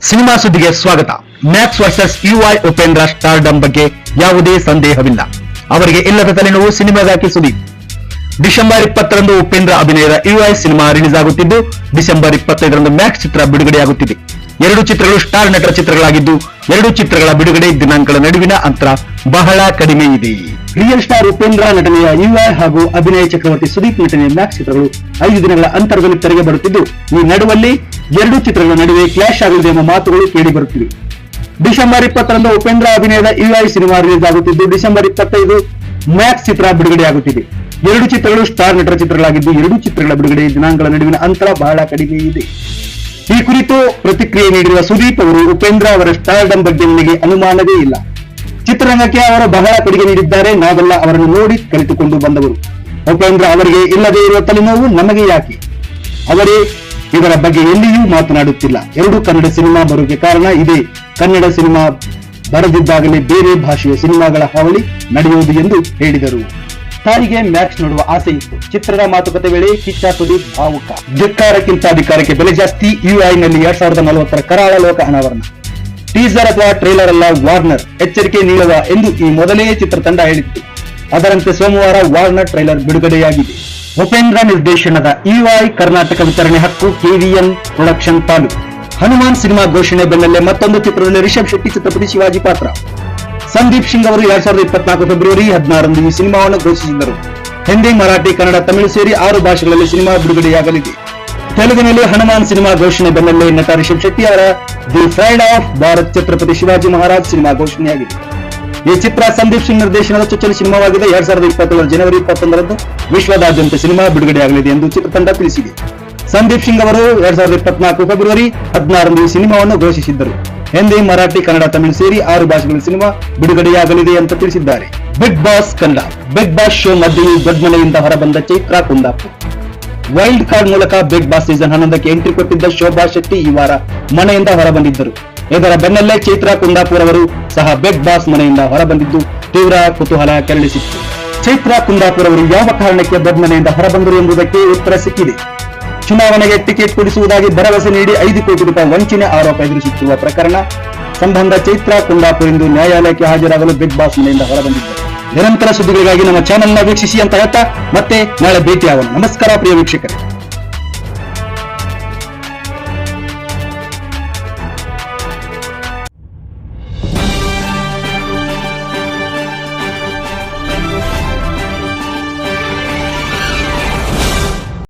Cinema ಸುದ್ದಿಗೆ ಸ್ವಾಗತ. Max versus UI Upendra stardom ಬಗ್ಗೆ ಯಾವುದೇ ಸಂದೇಹವಿಲ್ಲ. ಅವರಿಗೆ ಇಲ್ಲದ ತಲೆನೋವು ಸಿನಿಮಾಗಾಗಿ ಸುದೀಪ್. ಡಿಸೆಂಬರ್ 20ರಂದು ಉಪೇಂದ್ರ ಅಭಿನಯದ ಯುಐ ಸಿನಿಮಾ ರಿಲೀಸ್ ಆಗುತ್ತಿದ್ದು, ಡಿಸೆಂಬರ್ 25ರಂದು ಮ್ಯಾಕ್ಸ್ ಚಿತ್ರ ಬಿಡುಗಡೆಯಾಗುತ್ತಿದೆ. ಎರಡು ಚಿತ್ರಗಳು ಸ್ಟಾರ್ ನಟರ ಚಿತ್ರಗಳಾಗಿದ್ದು, ಎರಡು ಚಿತ್ರಗಳ ಬಿಡುಗಡೆ ದಿನಾಂಕಗಳ ನಡುವಿನ ಅಂತರ ಬಹಳ ಕಡಿಮೆ ಇದೆ. ರಿಯಲ್ ಸ್ಟಾರ್ ಉಪೇಂದ್ರ ನಟನೆಯ ಯುಐ ಹಾಗೂ ಅಭಿನಯ ಚಕ್ರವರ್ತಿ ಸುದೀಪ್ ನಟನೆಯ ಮ್ಯಾಕ್ಸ್ ಚಿತ್ರಗಳು 5 ದಿನಗಳ ಅಂತರದಲ್ಲಿ ತೆರೆಗೆ ಬರುತ್ತಿದ್ದು, ಈ ನಡುವಲ್ಲಿ ಎರಡು ಚಿತ್ರಗಳ ನಡುವೆ ಕ್ಲಾಶ್ ಆಗಲಿದೆ ಎಂಬ ಮಾತುಗಳು ಕೇಳಿ ಬರುತ್ತಿವೆ. ಡಿಸೆಂಬರ್ 20ರಂದು ಉಪೇಂದ್ರ ಅಭಿನಯದ ಯುಐ ಸಿನಿಮಾ ರಿಲೀಸ್ ಆಗುತ್ತಿದ್ದು, ಡಿಸೆಂಬರ್ 25 ಮ್ಯಾಕ್ಸ್ ಚಿತ್ರ ಬಿಡುಗಡೆಯಾಗುತ್ತಿದೆ. ಎರಡು ಚಿತ್ರಗಳು ಸ್ಟಾರ್ ನಟರ ಚಿತ್ರಗಳಾಗಿದ್ದು, ಎರಡು ಚಿತ್ರಗಳ ಬಿಡುಗಡೆ ದಿನಾಂಕಗಳ ನಡುವಿನ ಅಂತರ ಬಹಳ ಕಡಿಮೆ ಇದೆ. ಈ ಕುರಿತು ಪ್ರತಿಕ್ರಿಯೆ ನೀಡಿರುವ ಸುದೀಪ್ ಅವರು, ಉಪೇಂದ್ರ ಅವರ ಸ್ಟಾರ್ಡಮ್ ಬಗ್ಗೆ ನನಗೆ ಅನುಮಾನವೇ ಇಲ್ಲ. ಚಿತ್ರರಂಗಕ್ಕೆ ಅವರು ಬಹಳ ಕೊಡುಗೆ ನೀಡಿದ್ದಾರೆ. ನಾವೆಲ್ಲ ಅವರನ್ನು ನೋಡಿ ಕಲಿತುಕೊಂಡು ಬಂದವರು. ಉಪೇಂದ್ರ ಅವರಿಗೆ ಇಲ್ಲದೇ ಇರುವ ತಲೆನೋವು ನಮಗೆ ಯಾಕೆ? ಅವರೇ ಇದರ ಬಗ್ಗೆ ಎಲ್ಲಿಯೂ ಮಾತನಾಡುತ್ತಿಲ್ಲ. ಎರಡು ಕನ್ನಡ ಸಿನಿಮಾ ಬರೋಕೆ ಕಾರಣ ಇದೆ. ಕನ್ನಡ ಸಿನಿಮಾ ಬರದಿದ್ದಾಗಲೇ ಬೇರೆ ಭಾಷೆಯ ಸಿನಿಮಾಗಳ ಹಾವಳಿ ನಡೆಯುವುದು ಎಂದು ಹೇಳಿದರು. ತಾರಿಗೆ ಮ್ಯಾಕ್ಸ್ ನೋಡುವ ಆಸೆ ಇತ್ತು. ಚಿತ್ರದ ಮಾತುಕತೆ ವೇಳೆ ಕಿಚ್ಚ ಸುದೀಪ್ ಭಾವುಕ. ಧಿಕ್ಕಾರಕ್ಕಿಂತ ಅಧಿಕಾರಕ್ಕೆ ಬೆಲೆ ಜಾಸ್ತಿ. ಯುಐ ನಲ್ಲಿ 2040 ಕರಾಳ ಲೋಕ ಅನಾವರಣ. ಟೀಸರ್ ಅಥವಾ ಟ್ರೇಲರ್ ಅಲ್ಲ, ವಾರ್ನರ್ ಎಚ್ಚರಿಕೆ ನೀಡುವ ಎಂದು ಈ ಮೊದಲೇ ಚಿತ್ರತಂಡ ಹೇಳಿತ್ತು. ಅದರಂತೆ ಸೋಮವಾರ ವಾರ್ನರ್ ಟ್ರೈಲರ್ ಬಿಡುಗಡೆಯಾಗಿದೆ. ಉಪೇಂದ್ರ ನಿರ್ದೇಶನದ ಯುಐ ಕರ್ನಾಟಕ ವಿತರಣೆ ಹಕ್ಕು ಕೆವಿಎನ್ ಪ್ರೊಡಕ್ಷನ್ ಪಾಲು. ಹನುಮಾನ್ ಸಿನಿಮಾ ಘೋಷಣೆ ಬೆನ್ನಲ್ಲೇ ಮತ್ತೊಂದು ಚಿತ್ರದಲ್ಲಿ ರಿಷಬ್ ಶೆಟ್ಟಿ ಚಿತ್ರಪತಿ ಶಿವಾಜಿ ಪಾತ್ರ. ಸಂದೀಪ್ ಸಿಂಗ್ ಅವರು 2024 ಫೆಬ್ರವರಿ 16ರಂದು ಈ ಸಿನಿಮಾವನ್ನು ಘೋಷಿಸಿದ್ದರು. ಹಿಂದಿ, ಮರಾಠಿ, ಕನ್ನಡ, ತಮಿಳು ಸೇರಿ 6 ಭಾಷೆಗಳಲ್ಲಿ ಸಿನಿಮಾ ಬಿಡುಗಡೆಯಾಗಲಿದೆ. ತೆಲುಗಿನಲ್ಲಿ ಹನುಮಾನ್ ಸಿನಿಮಾ ಘೋಷಣೆ ಬೆನ್ನಲ್ಲೇ ನಟ ರಿಷಬ್ ಶೆಟ್ಟಿ ಅವರ the pride of Bharat Chhatrapati Shivaji Maharaj ಸಿನಿಮಾ ಘೋಷಣೆಯಾಗಿದೆ. ಈ ಚಿತ್ರ ಸಂದೀಪ್ ಸಿಂಗ್ ನಿರ್ದೇಶನದ ಚೊಚ್ಚಲ ಸಿನಿಮಾವಾಗಿದೆ. 2027 ಜನವರಿ 21ರಂದು ವಿಶ್ವದಾದ್ಯಂತ ಸಿನಿಮಾ ಬಿಡುಗಡೆಯಾಗಲಿದೆ ಎಂದು ಚಿತ್ರತಂಡ ತಿಳಿಸಿದೆ. ಸಂದೀಪ್ ಸಿಂಗ್ ಅವರು 2024 ಫೆಬ್ರವರಿ 16ರಂದು ಈ ಸಿನಿಮಾವನ್ನು ಘೋಷಿಸಿದ್ದರು. ಹಿಂದಿ, ಮರಾಠಿ, ಕನ್ನಡ, ತಮಿಳು ಸೇರಿ 6 ಭಾಷೆಗಳ ಸಿನಿಮಾ ಬಿಡುಗಡೆಯಾಗಲಿದೆ ಅಂತ ತಿಳಿಸಿದ್ದಾರೆ. Big Boss Kannada. Big Boss show ಮಧ್ಯೆಯೂ ದೊಡ್ಡಮನೆಯಿಂದ ಹೊರಬಂದ ಚೈತ್ರಾ ಕುಂದಾಪುರ್. ವೈಲ್ಡ್ ಕಾರ್ಡ್ ಮೂಲಕ ಬಿಗ್ ಬಾಸ್ ಸೀಸನ್ 11ಕ್ಕೆ ಎಂಟ್ರಿ ಕೊಟ್ಟಿದ್ದ ಶೋಭಾ ಶೆಟ್ಟಿ ಈ ವಾರ ಮನೆಯಿಂದ ಹೊರಬಂದಿದ್ದರು. ಇದರ ಬೆನ್ನಲ್ಲೇ ಚೈತ್ರಾ ಕುಂದಾಪುರ್ ಅವರು ಸಹ ಬಿಗ್ ಬಾಸ್ ಮನೆಯಿಂದ ಹೊರಬಂದಿದ್ದು ತೀವ್ರ ಕುತೂಹಲ ಕೆರಳಿಸಿತ್ತು. ಚೈತ್ರಾ ಕುಂದಾಪುರ್ ಅವರು ಯಾವ ಕಾರಣಕ್ಕೆ ದೊಡ್ಡಮನೆಯಿಂದ ಹೊರಬಂದರು ಎಂಬುದಕ್ಕೆ ಉತ್ತರ ಸಿಕ್ಕಿದೆ. ಚುನಾವಣೆಗೆ ಟಿಕೆಟ್ ಕೊಡಿಸುವುದಾಗಿ ಭರವಸೆ ನೀಡಿ 5 ಕೋಟಿ ರೂಪಾಯಿ ವಂಚನೆ ಆರೋಪ ಎದುರಿಸುತ್ತಿರುವ ಪ್ರಕರಣ ಸಂಬಂಧ ಚೈತ್ರಾ ಕುಂದಾಪುರ್ ಇಂದು ನ್ಯಾಯಾಲಯಕ್ಕೆ ಹಾಜರಾಗಲು ಬಿಗ್ ಬಾಸ್ ಮನೆಯಿಂದ ಹೊರಬಂದಿದ್ದರು. ನಿರಂತರ ಸುದ್ದಿಗಳಿಗಾಗಿ ನಮ್ಮ ಚಾನೆಲ್ನ ವೀಕ್ಷಿಸಿ ಅಂತ ಹೇಳ್ತಾ ಮತ್ತೆ ನಾಳೆ ಭೇಟಿಯಾಗೋಣ. ನಮಸ್ಕಾರ ಪ್ರಿಯ ವೀಕ್ಷಕರೇ.